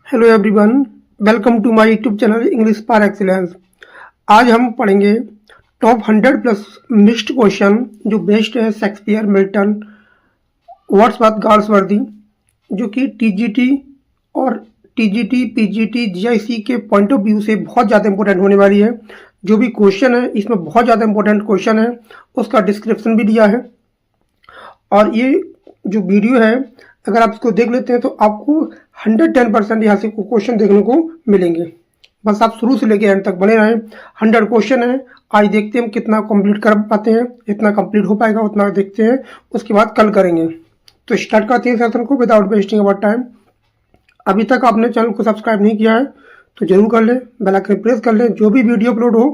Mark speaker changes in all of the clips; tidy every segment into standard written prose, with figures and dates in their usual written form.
Speaker 1: Hello everyone, welcome to my YouTube channel English par excellence. आज हम पढ़ेंगे top 100 plus missed question जो based है शेक्सपियर, मिल्टन, वर्ड्सवर्थ, गार्ड्सवर्दी, जो कि टीजीटी और टीजीटी, पीजीटी, जीआईसी के पॉइंट ऑफ व्यू से बहुत ज़्यादा इंपॉर्टेंट होने वाली है। जो भी क्वेश्चन है इसमें बहुत ज़्यादा इंपॉर्टेंट क्वेश्चन है, उसका डिस्क्रिप्शन भी दिया है। और ये जो वीडियो है अगर आप इसको देख लेते हैं तो आपको 110% यहाँ से क्वेश्चन देखने को मिलेंगे। बस आप शुरू से लेकर एंड तक बने रहें। 100 क्वेश्चन है, आज देखते हैं हम कितना कंप्लीट कर पाते हैं। जितना कंप्लीट हो पाएगा उतना देखते हैं, उसके बाद कल करेंगे। तो स्टार्ट करते हैं सेशन को विदाउट वेस्टिंग अवर टाइम। अभी तक आपने चैनल को सब्सक्राइब नहीं किया है तो जरूर कर लें, बेल आइकन प्रेस कर लें। जो भी वीडियो अपलोड हो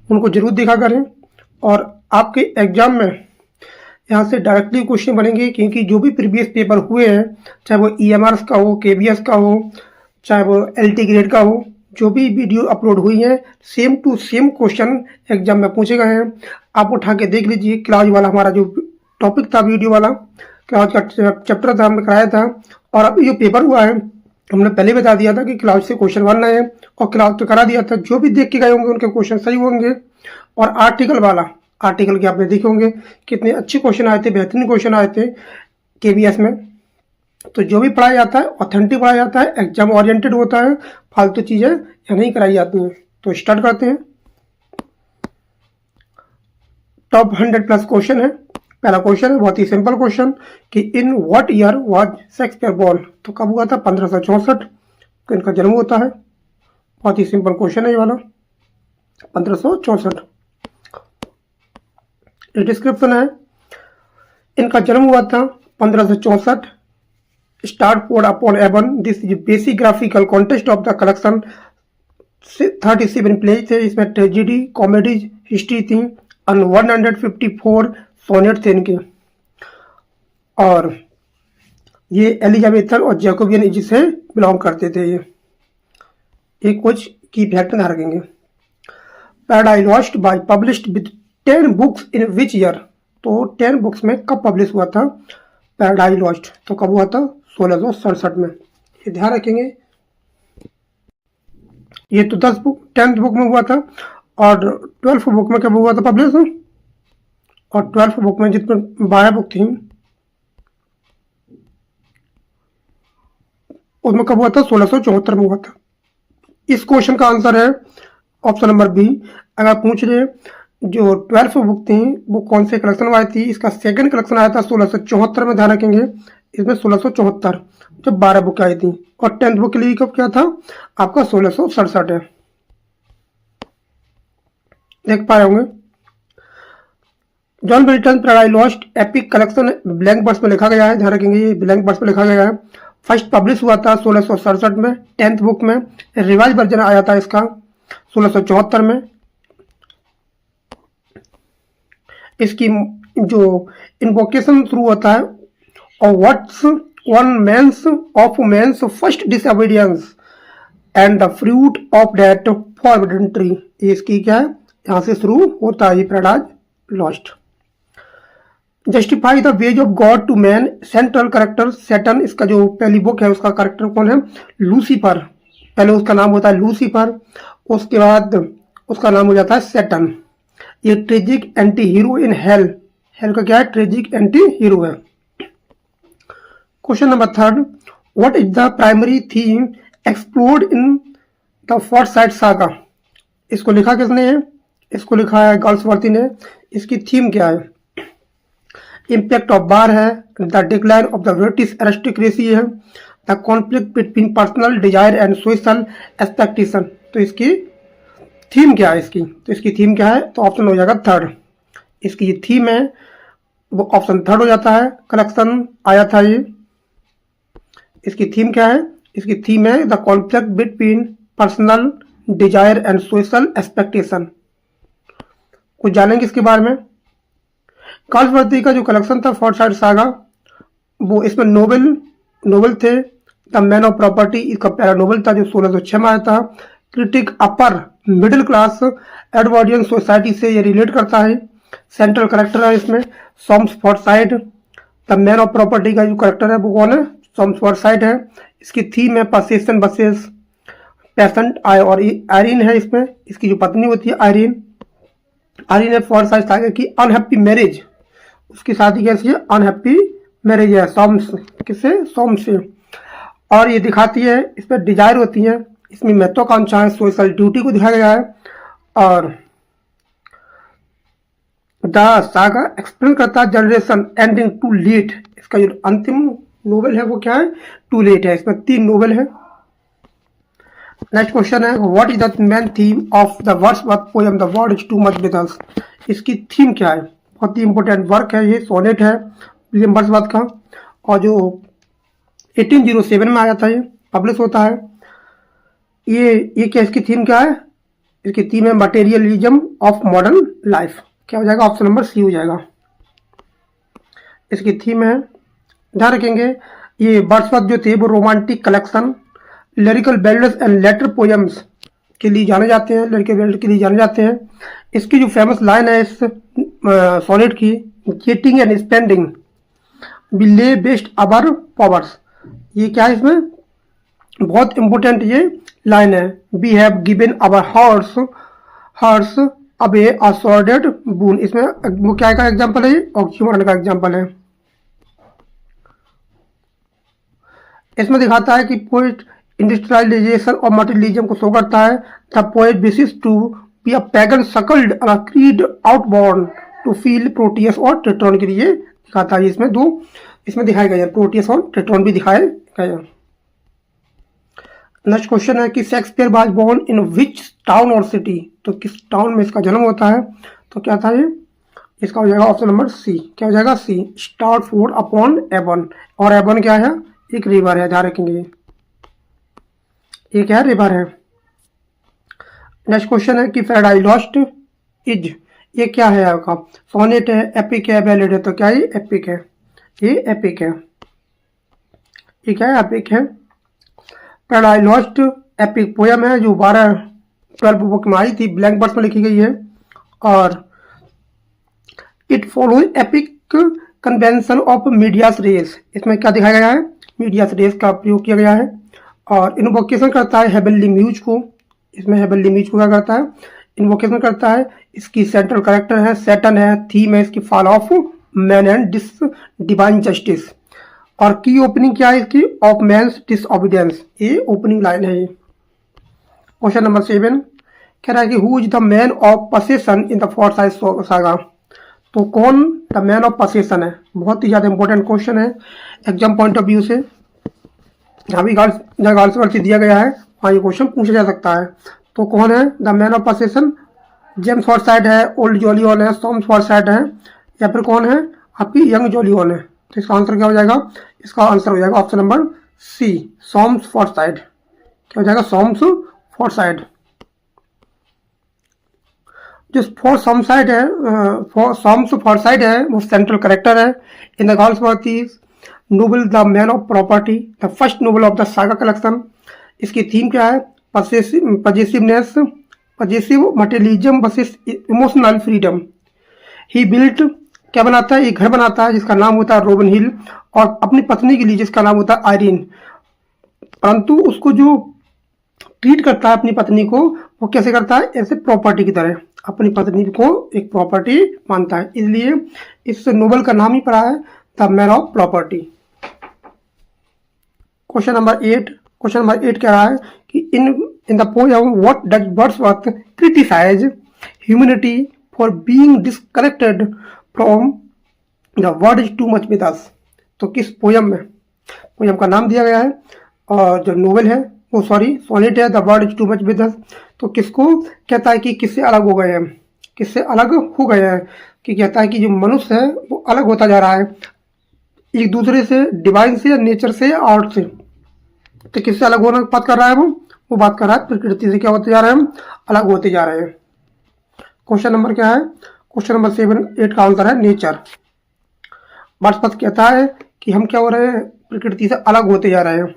Speaker 1: उनको जरूर देखा करें। और आपके एग्जाम में यहाँ से डायरेक्टली क्वेश्चन बनेंगे, क्योंकि जो भी प्रीवियस पेपर हुए हैं, चाहे वो ईएमआर का हो, केबीएस का हो, चाहे वो एलटी ग्रेड का हो, जो भी वीडियो अपलोड हुई है same to same question exam में पूछे गए हैं। आप उठा के देख लीजिए। क्लाउज वाला हमारा जो टॉपिक था, वीडियो वाला क्लाउज का चैप्टर था, हमने कराया था। और अभी जो पेपर हुआ है हमने पहले बता दिया था कि क्लाउज से क्वेश्चन बनना है, और क्लाउज तो करा दिया था। जो भी देख के गए होंगे उनके क्वेश्चन सही होंगे। और आर्टिकल वाला, आर्टिकल के आपने देखे होंगे कितने अच्छे क्वेश्चन आए थे, बेहतरीन क्वेश्चन आए थे केबीएस में। तो जो भी पढ़ाया जाता है ऑथेंटिक पढ़ाया जाता है, एग्जाम ओरिएंटेड होता है, फालतू चीजें यहाँ नहीं कराई जाती हैं। तो स्टार्ट करते हैं। टॉप 100 प्लस क्वेश्चन है। पहला क्वेश्चन है बहुत ही सिंपल क्वेश्चन कि in what year was Shakespeare born. तो कब हुआ था? 1564 तो इनका जन्म होता है। बहुत ही सिंपल क्वेश्चन है ये वाला, 1564। डिस्क्रिप्शन है, इनका जन्म हुआ था 1564। Stratford upon Avon, this is basic graphical contest of the collection. 37 plays थे इसमें, ट्रेजिडी, कॉमेडीज, हिस्ट्री थी, और 154 सोनेट थे इनके। और ये एलिजाबेथन और जैकोबियन एज से बिलोंग करते थे। ये कुछ की फैक्ट ध्यान रखेंगे। Paradise lost by published with 10 books in which year. तो 10 बुक्स में कब पब्लिश हुआ था पैराडाइज लॉस्ट? तो कब हुआ था? 1667 में। ये ध्यान रखेंगे। ये तो 10th बुक में हुआ था। और 12th बुक में कब हुआ था पब्लिश? और 12th बुक में जितने 12 बुक थी उसमें कब हुआ था? 1674 में हुआ था। इस क्वेश्चन का आंसर है ऑप्शन नंबर बी। अगर पूछ रहे जो 12th बुक थी वो कौन से कलेक्शन में आई थी, इसका सेकंड कलेक्शन आया था 1674 में। ध्यान रखेंगे इसमें 1674 जब 12 बुक आई थी। और 10th बुक के लिए कब क्या था आपका? 1667 है। देख पाए होंगे। John Milton Paradise Lost epic collection blank verse में लिखा गया है। ध्यान रखेंगे ये ब्लैंक वर्स में लिखा गया है। फर्स्ट पब्लिश हुआ था 1667 में 10th बुक में। रिवाइज वर्जन आया था इसका 1674 में। इसकी जो इन्वोकेशन शुरू होता है, और what's one man's of man's first disobedience and the fruit of that forbidden tree. इसकी क्या है, यहाँ से शुरू होता है Paradise Lost. Justify the ways of God to man, central character Satan. इसका जो पहली बुक है उसका करेक्टर कौन है? लूसीफर। पहले उसका नाम होता है लूसीफर, उसके बाद उसका नाम हो जाता है सैटर्न। ये tragic anti hero in hell. Hello का क्या है? ट्रेजिक एंटी हीरो है। Question number 3, what is the primary theme explored in the Forsyte saga. इसको लिखा किसने है? इसको लिखा है गार्ड्सवर्दी ने। इसकी थीम क्या है? इम्पैक्ट ऑफ बार है, the decline of the British aristocracy है, the conflict between personal desire and social expectation. तो इसकी थीम क्या है इसकी? तो इसकी थीम क्या है? तो ऑप्शन हो जाएगा 3rd। इसकी ये थीम है वो ऑप्शन 3rd हो जाता है। कलेक्शन आया था ये। इसकी थीम क्या है? इसकी थीम है the conflict between personal desire and social expectation. कुछ जानेंगे इसके बारे में। गार्ड्सवर्दी का जो कलेक्शन था फोर्साइट सागा, वो इसमें नोवेल थे। द मैन ऑफ प्रॉपर्टी इसका पहला नोवेल था जो 1606 में आया था। Critic upper middle class Edwardian society से ये रिलेट करता है। सेंट्रल करेक्टर है इसमें Soames Forsyte. The man of property का जो करेक्टर है वो कौन है? सॉम्स फोर्साइट है। इसकी थीम है पसेशन वर्सेस पेशेंट आई, और आयरीन है इसमें, इसकी जो पत्नी होती है आयरीन। आयरीन है फॉर साइज था कि अनहैप्पी मैरिज, उसकी शादी कैसी है, अनहैप्पी मैरिज है सॉम्स, किससे, सोम से। और ये दिखाती है, इसमें डिजायर होती है, इसमें महत्वाकांक्षाएं, सोशल ड्यूटी को दिखाया गया है। और द सागा एक्सप्लेन करता है जनरेशन एंडिंग टू लेट, इसका जो अंतिम नोवेल है वो क्या है, टू लेट है। इसमें 3 नोवेल है। नेक्स्ट क्वेश्चन है what is the main theme of the Wordsworth poem the world is too much with अस। इसकी थीम क्या है, बहुत ही इंपॉर्टेंट वर्क है ये, सोनेट है विलियम वर्ड्सवर्थ का, और जो 1807 में आया था, ये पब्लिश होता है। ये क्या, इसकी थीम क्या है, इसकी थीम है मटेरियलिज्म ऑफ मॉडर्न लाइफ। क्या हो जाएगा, ऑप्शन नंबर सी हो जाएगा। इसकी थीम है, ध्यान रखेंगे, ये वर्ड्सवर्थ जो थे वो romantic collection, lyrical ballads and later poems के लिए जाने जाते हैं, लिरिकल बैलेड के लिए जाने जाते हैं। इसकी जो फेमस लाइन है इस सोनेट की, getting and spending we lay waste our powers, ये क्या है, इसमें बहुत इंपॉर्टेंट ये लाइन है। We have given our hearts away a असॉर्डेड बून, इसमें वो क्या का एग्जांपल है, ये ऑक्सीमोरन का एग्जांपल है। इसमें दिखाता है कि पोएट इंडस्ट्रियलाइजेशन और मटेरियलिज्म को शो करता है। The poet wishes to be a pagan suckled a creed outworn to feel Proteus और टेट्रॉन के लिए दिखाता है। इसमें 2 इसमें दिखाए गए हैं, प्रोटियस और टेट्रॉन भी दिखाए गए हैं। नेक्स्ट क्वेश्चन है कि Shakespeare was born in which town और सिटी, तो किस टाउन में इसका जन्म होता है, तो क्या था ये, इसका हो जाएगा ऑप्शन नंबर सी। क्या हो जाएगा, सी, स्टार्टफोर्ड अपॉन एवन, और एवन क्या है, एक रिवर है, ध्यान रखेंगे ये क्या है, रिवर है। नेक्स्ट क्वेश्चन है कि पैराडाइज लॉस्ट इज, ये क्या है आपका, सोनेट है, एपिक है, बैलेड है, तो क्या ये एपिक है, ये एपिक है, ये क्या है, एपिक है। पैराडाइज लॉस्ट एपिक पोयम है जो 12 बुक में आई थी, ब्लैंक वर्स में लिखी गई है। और it follow epic convention of medias res, इसमें क्या दिखाया गया है, मीडियास रेस का प्रयोग किया गया है। और इन्वोकेशन करता है हेवनली म्यूज को, इसमें हेवनली म्यूज को क्या करता है, इन्वोकेशन करता है। इसकी सेंट्रल कैरेक्टर है सैटर्न है, थीम है इसकी fall of man and divine justice. और की ओपनिंग क्या है इसकी, ऑफ मैन्स डिसओबीडियंस, ये ओपनिंग लाइन है ये। क्वेश्चन नंबर 7 कह रहा है कि who is the man of possession in the Forsyte saga, तो कौन द मैन ऑफ पसेशन है, बहुत ही ज़्यादा इंपॉर्टेंट क्वेश्चन है एग्जाम पॉइंट ऑफ व्यू से। यहाँ भी गर्ल्स वर्ड से दिया गया है, वहाँ ये क्वेश्चन पूछा जा सकता है। तो कौन है the man of possession, James Forsyte है, ओल्ड जॉलियन है, सॉम्स फॉरसाइट है, या फिर कौन है आपकी यंग जॉलियन है। तो इसका आंसर क्या हो जाएगा, इसका आंसर हो जाएगा ऑप्शन नंबर सी, सॉम्स फॉरसाइट। क्या हो जाएगा, सॉम्स फॉरसाइट। जो फॉरसाइट है, सॉम्स फॉरसाइट है, वो सेंट्रल कैरेक्टर है in the girls is novel the man of property, the first novel of the saga collection. इसकी थीम क्या है, possessiveness, possessive materialism versus emotional freedom. He built, क्या बनाता है, ये घर बनाता है जिसका नाम होता है रोबिन हिल, और अपनी पत्नी के लिए जिसका नाम होता है आयरीन। परंतु उसको जो ट्रीट करता है अपनी पत्नी को, वो कैसे करता है, ऐसे प्रॉपर्टी की तरह अपनी पत्नी को एक प्रॉपर्टी मानता है। इसलिए इस नोवेल का नाम ही पड़ा है the man of property. Question number 8 कह रहा है कि in the poem what does Wordsworth criticise humanity for being disconnected from the world is too much with us. तो किस पोएम में, पोएम का नाम दिया गया है, और जो नोवेल है वो सोनेट है the world is too much with us. तो किसको कहता है कि किससे अलग हो गए हैं, किससे अलग हो गए हैं, कि कहता है कि जो मनुष्य है वो अलग होता जा रहा है एक दूसरे से, डिवाइन से, नेचर से, आर्ट से। तो किससे अलग होने की बात कर रहा है, वो बात कर रहा है प्रकृति से क्या होते जा रहे हैं हम, अलग होते जा रहे हैं। क्वेश्चन नंबर क्या है, क्वेश्चन नंबर 8 का आंसर है नेचर। वर्ड्सवर्थ कहता है कि हम क्या हो रहे हैं, प्रकृति से अलग होते जा रहे हैं,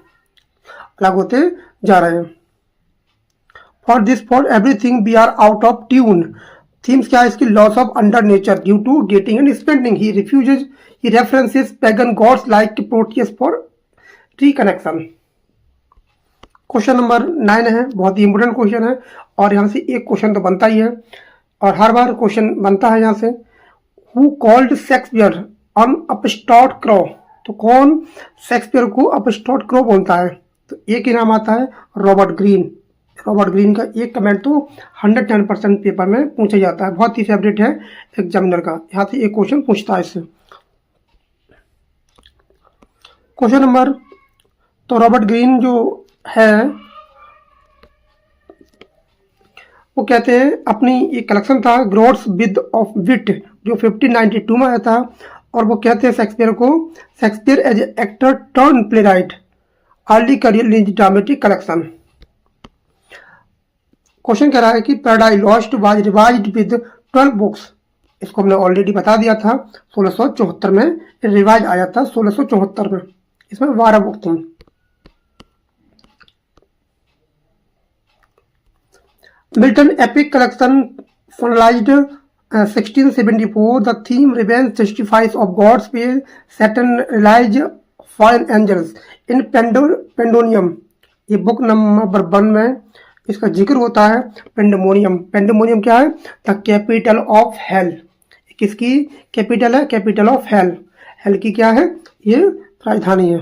Speaker 1: अलग होते जा रहे हैं। For this for everything we are out of tune. Themes क्या है इसकी, loss of under nature due to getting and spending. He refuses, he references pagan gods like Proteus for reconnection. Question number 9 है, बहुत ही important question है और यहाँ से एक क्वेश्चन तो बनता ही है और हर बार क्वेश्चन बनता है यहाँ से। Who called Shakespeare an upstart crow? तो कौन शेक्सपियर को अपस्टार्ट क्रो बोलता है? तो एक ही नाम आता है, रॉबर्ट ग्रीन। रॉबर्ट ग्रीन का एक कमेंट तो 110% पेपर में पूछा जाता है, बहुत ही फेवरेट है एग्जामिनर का। यहाँ से एक क्वेश्चन पूछता है इससे। क्वेश्चन नंबर, तो रॉबर्ट ग्रीन जो है वो कहते हैं अपनी एक कलेक्शन था ग्रोड्स विद ऑफ विट जो 1592 में आया था और वो कहते हैं Shakespeare as actor turn playwright early career in dramatic collection. Question कह रहा है कि Paradise Lost was revised with 12 books. इसको हमने ऑलरेडी बता दिया था, 1674 में रिवाइज आया था, 1674 में। इसमें 12 बुक थी। Milton epic collection finalized 1674। The theme revenge justifies of God's पे Satan rallies fallen angels in Pandemonium. ये बुक नंबर 1 में इसका जिक्र होता है पेंडेमोनियम। पेंडेमोनियम क्या है? The capital of hell. किसकी कैपिटल है? Capital of hell. हेल की क्या है? ये राजधानी है।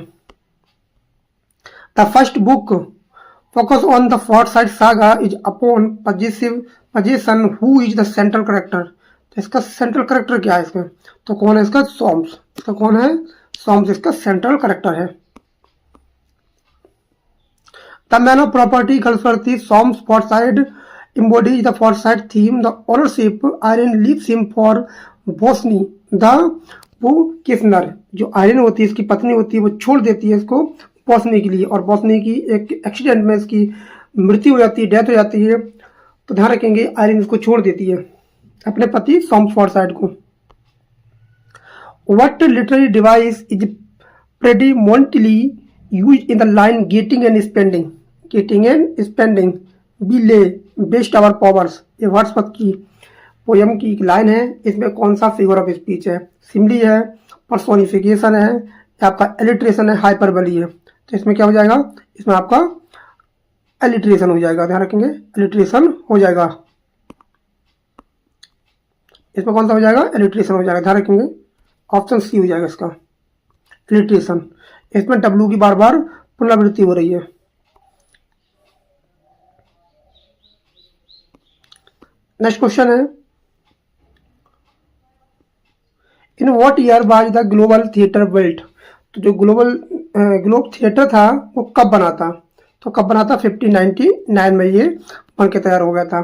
Speaker 1: The first book focus on the Forsyte saga is upon possession who is the central character। तो इसका सेंट्रल कैरेक्टर क्या है इसमें? तो कौन है इसका? सॉम्स। इसका कौन है? सॉम्स इसका सेंट्रल कैरेक्टर है। The man of property Galsworthy Soames Forsyte embodies the Forsyte theme। the ownership Irene leaves him for Bosny the वो किसनर, जो आयरन होती है इसकी पत्नी होती है, वो छोड़ देती है इसको बॉस्नी के लिए और बॉस्नी की एक एक्सीडेंट में इसकी मृत्यु हो जाती है, डेथ हो जाती है। तो ध्यान रखेंगे आयरन इसको छोड़ देती है अपने पति सॉम्स फॉरसाइट को। What literary device is predominantly used in the line getting and spending? Getting and spending we lay waste our powers. ये वर्ड्सवर्थ की पोयम की एक लाइन है। इसमें कौन सा फिगर ऑफ स्पीच है? सिमली है, पर्सोनिफिकेशन है, या आपका एलिट्रेशन है, हाइपरबली है। तो इसमें क्या हो जाएगा? इसमें आपका एलिट्रेशन हो जाएगा। ध्यान रखेंगे एलिट्रेशन हो जाएगा। इसमें कौन सा हो जाएगा? एलिट्रेशन हो जाएगा। ध्यान रखेंगे ऑप्शन सी हो जाएगा इसका, एलिट्रेशन। इसमें डब्ल्यू की बार बार पुनरावृत्ति हो रही है। नेक्स्ट क्वेश्चन है, in what year was the global theatre built? तो जो ग्लोब थिएटर था वो कब बना था? तो कब बना था? 1599 में ये बन के तैयार हो गया था।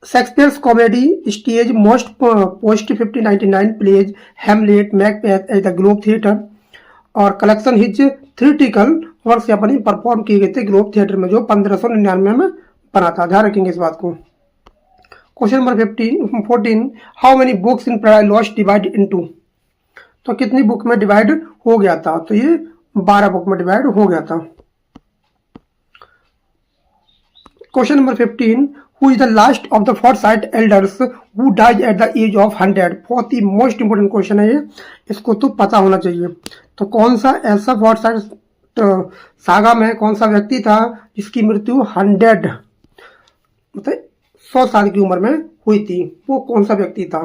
Speaker 1: Shakespeare's comedy stage most post 1599 plays Hamlet Macbeth at the Globe theatre और कलेक्शन हिज थ्योरेटिकल वर्क्स अपनी परफॉर्म किए गए थे ग्लोब थिएटर में जो 1599 में बना था। ध्यान रखेंगे इस बात को। Question number 14, how many books in Paradise lost divide into? तो कितनी बुक में डिवाइड हो गया था? तो ये 12 बुक में डिवाइड हो गया था। Question number 15, who is the last of the Forsyte elders who died at the age of 100? बहुत ही मोस्ट इंपोर्टेंट क्वेश्चन है ये, इसको तो पता होना चाहिए। तो कौन सा ऐसा फॉरसाइट सागा में कौन सा व्यक्ति था जिसकी मृत्यु 100 मतलब 100 साल की उम्र में हुई थी? वो कौन सा व्यक्ति था?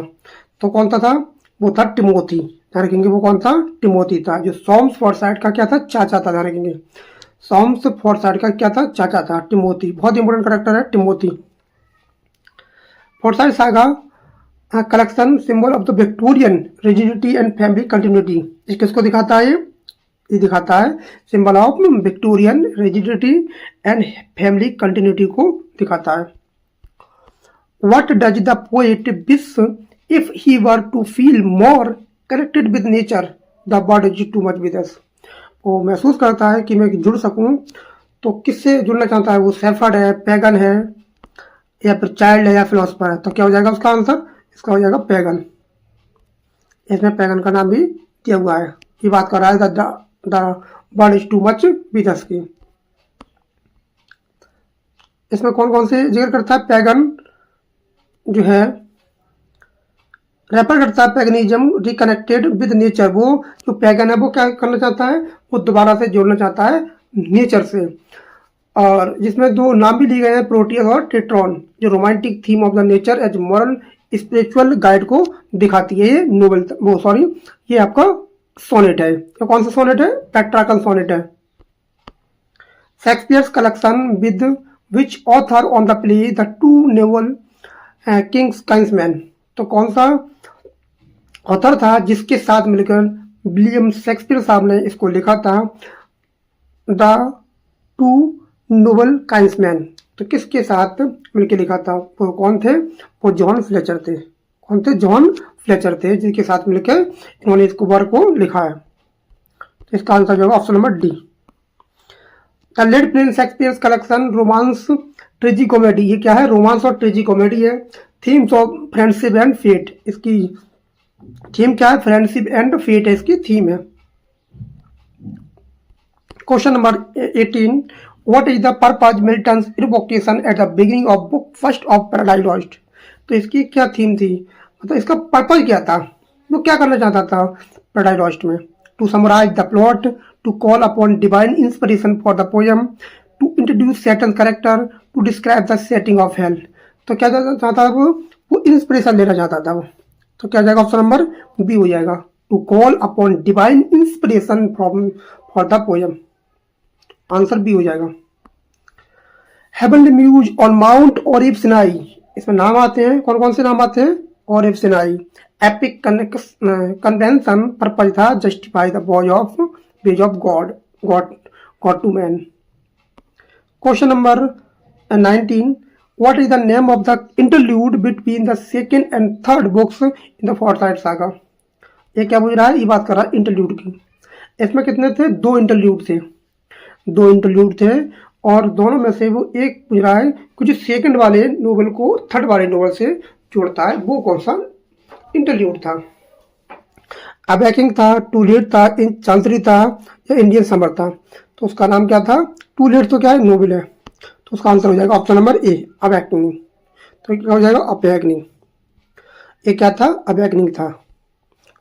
Speaker 1: तो कौन सा था? वो था टिमोथी। ध्यान रखेंगे वो कौन था? टिमोथी था, जो सॉम्स फॉरसाइट का क्या था? चाचा था। ध्यान रखेंगे सॉम्स फॉरसाइट का क्या था? चाचा था, टिमोथी। बहुत इंपोर्टेंट कैरेक्टर है Timothy. Forsyte saga collection symbol of the Victorian rigidity and family continuity. ये किसको दिखाता है? ये दिखाता है symbol of Victorian rigidity and family continuity को दिखाता है। What does the poet wish if he were to feel more connected with nature? The bird is too much with us। वो महसूस करता है कि मैं जुड़ सकूं, तो किससे जुड़ना चाहता है? वो शेफर्ड है, पैगन है, या फिर चाइल्ड है, या फिलोसफर है। तो क्या हो जाएगा उसका आंसर? इसका हो जाएगा पैगन। इसमें पैगन का नाम भी दिया हुआ है। ये बात कर रहा है the world is too much with अस की। इसमें कौन कौन से जिक्र करता है? पैगन जो है रेफर करता है पैगनिज्म रिकनेक्टेड विद नेचर, वो जो पैगन है वो क्या करना चाहता है, वो दोबारा से जोड़ना चाहता है नेचर से। और जिसमें दो नाम भी लिए गए हैं, प्रोटियस और टेट्रॉन, जो romantic theme of the nature as moral spiritual guide को दिखाती है। ये नोवेल वो सॉरी ये आपका सोनेट है। तो कौन सा सोनेट है, पेट्रार्कल सोनेट है। Shakespeare's collection with which author on the play the two noble kings kinsmen, तो कौन सा ऑथर था जिसके साथ मिलकर विलियम शेक्सपियर साहब ने इसको लिखा था, द टू नोबल काइंसमैन। तो किसके साथ मिलकर लिखा था, वो कौन थे, वो जॉन फ्लेचर थे। कौन थे, जॉन फ्लेचर थे, जिनके साथ मिलकर इन्होंने इसको वर्क को लिखा है। तो इसका आंसर जो होगा option number D. The lead plain Shakespeare's collection romance tragicomedy, ये क्या है, रोमांस और ट्रेजी कॉमेडी है। Themes of friendship and fate, इसकी थीम क्या है, फ्रेंडशिप एंड फेट है इसकी थीम है। Question number 18, what is the purpose Milton's invocation at the beginning of book first of Paradise Lost, तो इसकी क्या थीम थी, मतलब इसका पर्पज क्या था, वो क्या करना चाहता था पैराडाइज लॉस्ट में। To summarise the plot, to call upon divine inspiration for the poem, to introduce Satan character, to describe the setting of hell. तो क्या चाहता था वो इंस्पिरेशन लेना चाहता था वो। तो क्या जाएगा, ऑप्शन नंबर बी हो जाएगा, to call upon divine inspiration from for the poem. Answer B हो जाएगा। Heavenly Muse on Mount Oreb Sinai, इसमें नाम आते हैं, कौन कौन से नाम आते हैं, Horeb Sinai. Epic convention purpose था justify the ways of God to man. Question number 19, what is the name of the interlude between the second and third books in the Forsyte saga। ये क्या पूछ रहा है, ये बात कर रहा है इंटरल्यूड की। इसमें कितने थे, दो इंटरल्यूड थे और दोनों में से वो एक पूछ रहा है कुछ सेकंड वाले नोवेल को थर्ड वाले नोवेल से जोड़ता है, वो कौन सा इंटरल्यूड था। अबैकिंग था, टू लेट था, चांसरी था या इंडियन समर था। तो उसका नाम क्या था, टू लेट तो क्या है, नोवेल है, तो उसका आंसर हो जाएगा ऑप्शन नंबर ए, अबैकनिंग। तो क्या हो जाएगा, अबैकनिंग। ये क्या था, अबैकनिंग था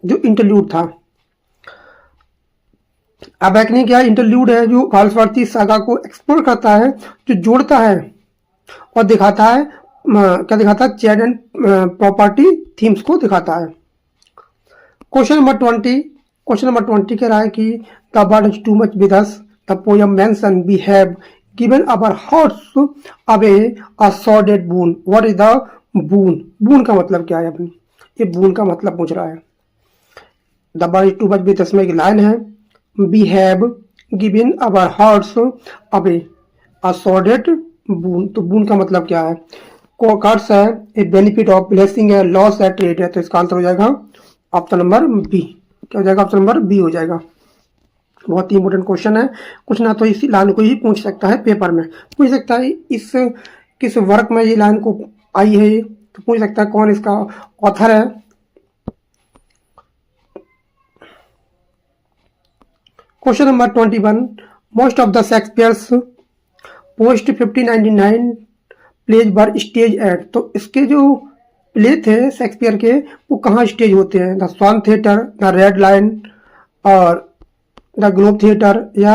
Speaker 1: जो इंटरल्यूड था। अबैकनिंग क्या इंटरल्यूड है, जो वाल्सवर्ती सागा को एक्सप्लोर करता है, जो जोड़ता है और दिखाता है, क्या दिखाता है, चैड एंड प्रॉपर्टी थीम्स को दिखाता है। क्वेश्चन नंबर 20 कह रहा है कि the world is too much with us, the poem mention we have given our hearts away a sordid boon। what is the boon, boon का मतलब क्या है, अपनी ये boon का मतलब पूछ रहा है। the bird is too much with us में एक लाइन है, we have given our hearts away a sordid boon, तो boon का मतलब क्या है, कर्स है, ए बेनिफिट ऑफ ब्लेसिंग है, लॉस है, ट्रेड है। तो इसका आंसर हो जाएगा ऑप्शन नंबर बी। क्या हो जाएगा, ऑप्शन नंबर बी हो जाएगा। बहुत ही इंपॉर्टेंट क्वेश्चन है, कुछ ना तो इसी लाइन को ही पूछ सकता है, पेपर में पूछ सकता है, इस किस वर्क में ये लाइन को आई है, तो पूछ सकता है कौन इसका ऑथर है। Question number 21, most of the Shakespeare's post 1599 plays were stage at, तो इसके जो प्ले थे शेक्सपियर के वो कहाँ स्टेज होते हैं, the Swan theatre, the Red Lion और द ग्लोब थिएटर या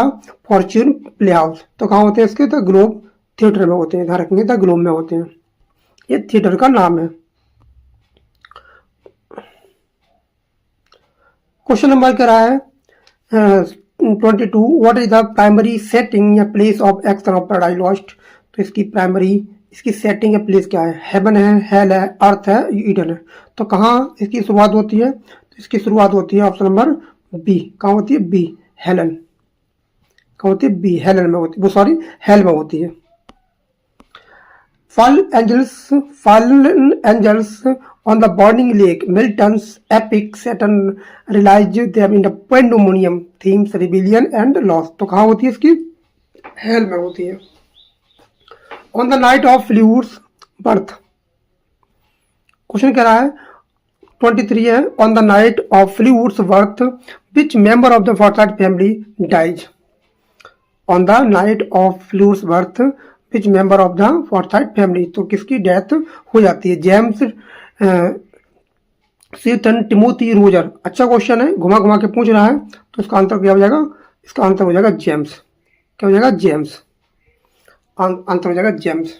Speaker 1: फॉर्च्यून प्ले हाउस। तो कहाँ होते हैं इसके, द ग्लोब थिएटर में होते हैं, ध्यान रखेंगे द ग्लोब में होते हैं, ये थिएटर का नाम है। क्वेश्चन नंबर क्या रहा है 22, what is the primary setting या place of action of Paradise Lost. तो इसकी प्राइमरी, इसकी सेटिंग या प्लेस क्या है, हेवन है, हेल है, अर्थ है, ईडन है। तो कहाँ इसकी शुरुआत होती है, तो इसकी शुरुआत होती है ऑप्शन नंबर बी। कहाँ होती है, बी, हेलन। कहाँ होती है, बी, हेलन में होती है, वो सॉरी हेल में होती है। fallen angels on the burning lake, Milton's epic Saturn realized them in the pandemonium, themes rebellion and loss। तो कहाँ होती है इसकी, हेल में होती है। On the night of Flure's birth, question कह रहा है 23 है, on the night of Flure's birth which member of the Forsyte family dies। on the night of Flure's birth which member of the Forsyte family, तो किसकी death हो जाती है, James सीथन Timothy Roger. अच्छा क्वेश्चन है, घुमा घुमा के पूछ रहा है, तो इसका आंसर क्या हो जाएगा? इसका आंसर हो जाएगा जेम्स। क्या हो जाएगा? जेम्स। आंसर हो जाएगा जेम्स।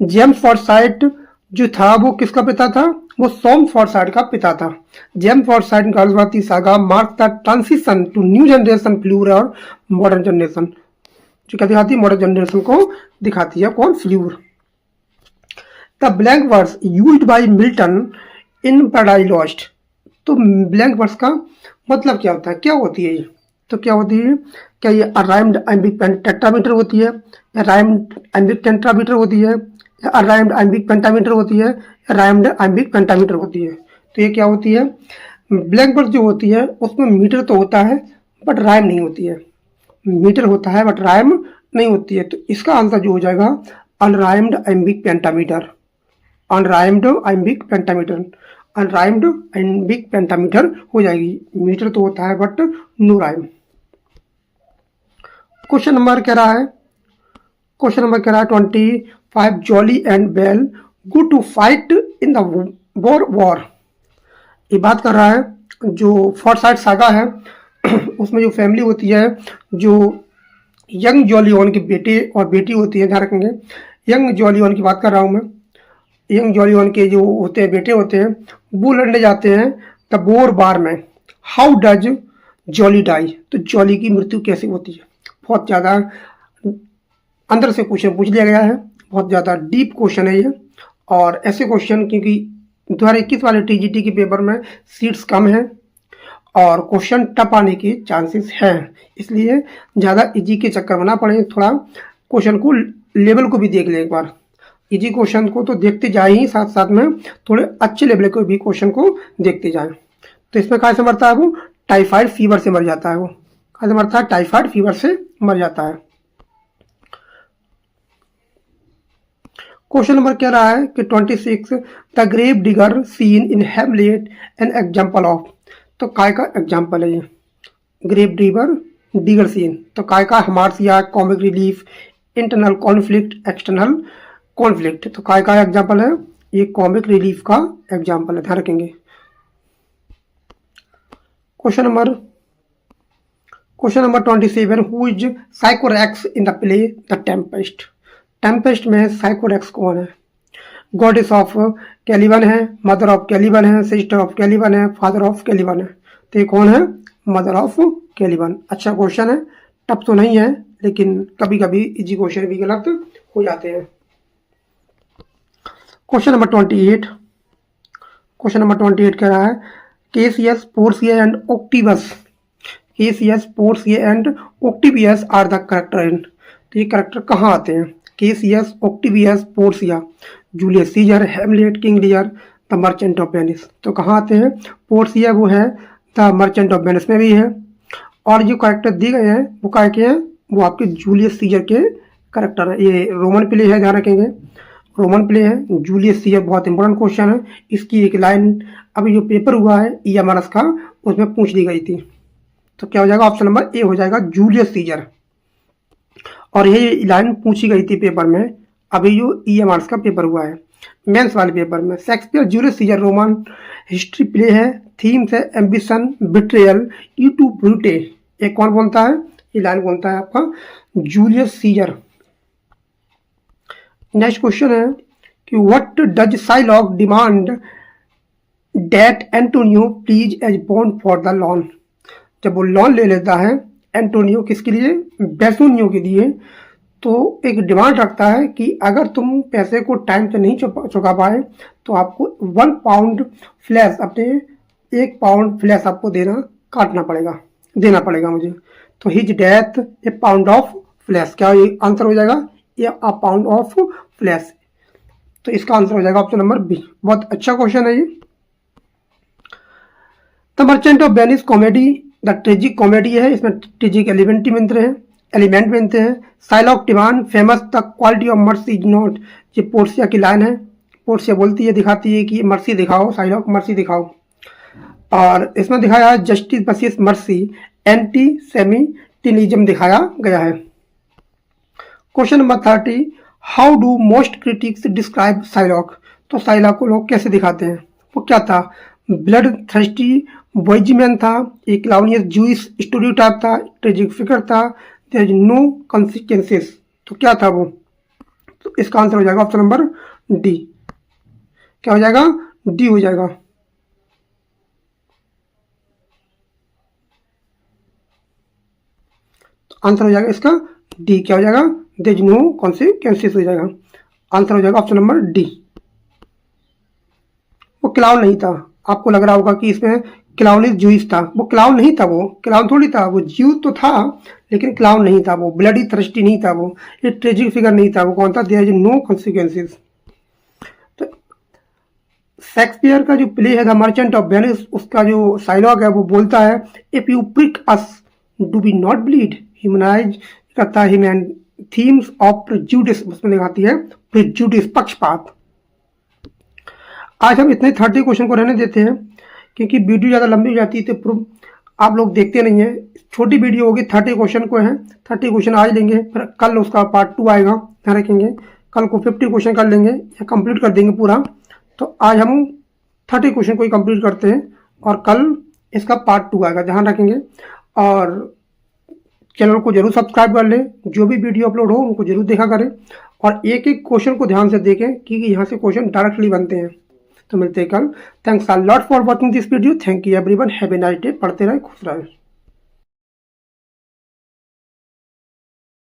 Speaker 1: जेम्स फॉरसाइट जो था वो किसका पिता था? वो सॉम फॉरसाइट का पिता था। जेम्स फॉरसाइट गर्भवती saga mark the transition to new generation Fleur और मॉडर्न जनरेशन। जो क्या दिखाती है? मॉडर्न जनरेशन को दिखाती है। कौन? Fleur. The blank verse used by Milton in Paradise Lost. तो ब्लैंक वर्ड्स का मतलब क्या होता है? क्या होती है ये? तो क्या होती है? क्या ये अराइम्ड आइम्बिक टेट्रामीटर होती है, या राइम्ड आइम्बिक टेट्रामीटर होती है, या अराइम्ड आइम्बिक पेंटामीटर होती है, या राइम्ड आइम्बिक पेंटामीटर होती है? तो ये क्या होती है? ब्लैंक वर्ड्स जो होती है उसमें मीटर तो होता है बट राइम नहीं होती है। मीटर होता है बट राइम नहीं होती है। तो इसका आंसर जो हो जाएगा unrhymed iambic pentameter. Unrhymed iambic pentameter. Unrhymed iambic pentameter हो जाएगी। मीटर तो होता है but no rhyme. Question number कह रहा है, क्वेश्चन नंबर कह रहा है 25 Jolly and Bell go to fight in the war. ये बात कर रहा है जो फॉरसाइट सागा है उसमें जो फैमिली होती है, जो यंग जॉलीऑन के बेटे और बेटी होती है, ध्यान रखेंगे यंग जॉलीऑन की बात कर रहा हूँ मैं। यंग जॉलीऑन के जो होते हैं बेटे होते हैं वो लड़ने जाते हैं द बोर बार में। How does Jolly die? तो जॉली की मृत्यु कैसे होती है? बहुत ज़्यादा अंदर से क्वेश्चन पूछ लिया गया है, बहुत ज़्यादा डीप क्वेश्चन है ये। और ऐसे क्वेश्चन क्योंकि 2021 वाले टीजीटी के पेपर में सीट्स कम हैं और क्वेश्चन टफ आने के चांसेस हैं, इसलिए ज़्यादा इजी के चक्कर में ना पड़े, थोड़ा क्वेश्चन को लेवल को भी देख लें एक बार। इजी क्वेश्चन को तो देखते जाए ही, साथ साथ में थोड़े अच्छे लेवल के भी क्वेश्चन को देखते जाएं। तो इसमें कहाँ से मरता है वो? टाइफाइड फीवर से मर जाता है वो। कहाँ से मरता है? टाइफाइड फीवर से मर जाता है। क्वेश्चन नंबर कह रहा है कि 26 the grave digger scene in Hamlet an example of. तो काय का एग्जाम्पल है ये ग्रेव डिगर सीन। तो काय का? Hamartia, comic relief, internal conflict, external conflict. तो काय का एग्जाम्पल है? ये कॉमिक रिलीफ का एग्जाम्पल है, ध्यान रखेंगे। Question number 27 who is साइकोरेक्स in the play the Tempest. Tempest में साइकोरेक्स कौन है? गॉडेस ऑफ कैलिबन है, मदर ऑफ कैलिबन है, सिस्टर ऑफ कैलिबन है, फादर ऑफ कैलिबन है। तो ये कौन है? Mother of Caliban. अच्छा क्वेश्चन है, टफ तो नहीं है लेकिन कभी कभी इजी क्वेश्चन भी गलत हो जाते हैं। क्वेश्चन नंबर 28, क्वेश्चन नंबर 28 कह रहा है Cassius, Portia and Octavius. Cassius, Portia and Octavius are the character in. तो ये करेक्टर कहाँ आते हैं? Cassius, Octavius, Portia, Julius Caesar, Hamlet, King Lear, the Merchant of Venice. तो कहाँ आते हैं? पोर्सिया वो है द मर्चेंट ऑफ वेनिस में भी है, और जो करेक्टर दिए गए हैं वो काय के हैं? वो आपके जूलियस सीजर के करेक्टर है। ये रोमन प्ले है, ध्यान रखेंगे रोमन प्ले है। जूलियस सीजर बहुत इंपॉर्टेंट क्वेश्चन है, इसकी एक लाइन अभी जो पेपर हुआ है ईएमआरएस का उसमें पूछ ली गई थी। तो क्या हो जाएगा? ऑप्शन नंबर ए हो जाएगा जूलियस सीजर। और ये लाइन पूछी गई थी पेपर में, अभी जो ईएमआरएस का पेपर हुआ है मेंस वाले पेपर में। Shakespeare, Julius Caesar Roman history play है। थीम्स है एम्बिशन, बिट्रेयल, ई टू ब्रूटे। ये कौन बोलता है? ये लाइन बोलता है आपका जूलियस सीजर। नेक्स्ट क्वेश्चन है कि what does Shylock demand that Antonio pledge as bond for the loan. जब वो लोन ले लेता है एंटोनियो, किसके लिए? बेसोनियो के लिए, तो एक डिमांड रखता है कि अगर तुम पैसे को टाइम से नहीं चुका पाए तो आपको 1 पाउंड फ्लैश, अपने 1 पाउंड फ्लैश आपको देना पड़ेगा मुझे। तो his death a pound of flash. क्या ये आंसर हो जाएगा? ये अ पाउंड ऑफ फ्लैश। तो इसका आंसर हो जाएगा ऑप्शन नंबर बी। बहुत अच्छा क्वेश्चन है ये। The Merchant of Venice comedy the tragic comedy है, इसमें ट्रेजिक एलिमेंट बनते हैं। Psylocke demand famous the quality of mercy is not. ये पोर्सिया की लाइन है, पोर्सिया बोलती है, दिखाती है कि मर्सी दिखाओ साइलॉक, मर्सी दिखाओ। और इसमें दिखाया है जस्टिस वर्सेस मर्सी, एंटी सेमिटिनिज्म दिखाया गया है। Question number 30 how do most critics describe Psylocke. तो साइला को लोग कैसे दिखाते हैं? वो क्या था? ब्लड थर्स्टी बॉयजमैन था, एक लाउनियस जूइस स्टोरियोटाइप था, ट्रेजिक फिगर था, देयर इज नो कॉन्सिक्वेंसेस। तो क्या था वो? तो इसका आंसर हो जाएगा ऑप्शन नंबर डी। क्या हो जाएगा? डी हो जाएगा। तो आंसर हो जाएगा इसका डी। क्या हो जाएगा? देयर इज नो कॉन्सिक्वेंसेस हो जाएगा। आंसर हो जाएगा ऑप्शन नंबर डी। वो क्लाउन नहीं था। आपको लग रहा होगा कि इसमें क्लाउनिस जूइस था, वो क्लाउन नहीं था, वो क्लाउन थोड़ी था, वो ज्यू तो था लेकिन क्लाउन नहीं था, वो ब्लडी थर्स्टी नहीं था, वो ये ट्रेजिक फिगर नहीं था। वो कौन था? There is no consequences. तो शेक्सपियर का जो प्ले है द मर्चेंट ऑफ वेनिस, उसका जो साइलॉग है वो बोलता है, if you prick us do we not bleed, humanise करता है ह्यूमन थीम्स ऑफ प्रेजुडिस, उसमें दिखाती है प्रेजुडिस, पक्षपात। आज हम इतने 30 क्वेश्चन को रहने देते हैं क्योंकि वीडियो ज़्यादा लंबी हो जाती है तो आप लोग देखते नहीं हैं। छोटी वीडियो होगी, 30 क्वेश्चन को है, 30 क्वेश्चन आज लेंगे, फिर कल उसका पार्ट 2 आएगा, ध्यान रखेंगे। कल को 50 क्वेश्चन कर लेंगे या कंप्लीट कर देंगे पूरा। तो आज हम 30 क्वेश्चन को ही कंप्लीट करते हैं और कल इसका पार्ट 2 आएगा, ध्यान रखेंगे। और चैनल को जरूर सब्सक्राइब कर लें, जो भी वीडियो अपलोड हो उनको जरूर देखा करें और एक एक क्वेश्चन को ध्यान से देखें क्योंकि यहाँ से क्वेश्चन डायरेक्टली बनते हैं। तो मिलते हैं कल। Thanks a lot for watching this video. Thank you everyone. Have a nice day. पढ़ते रहे, खुश रहे।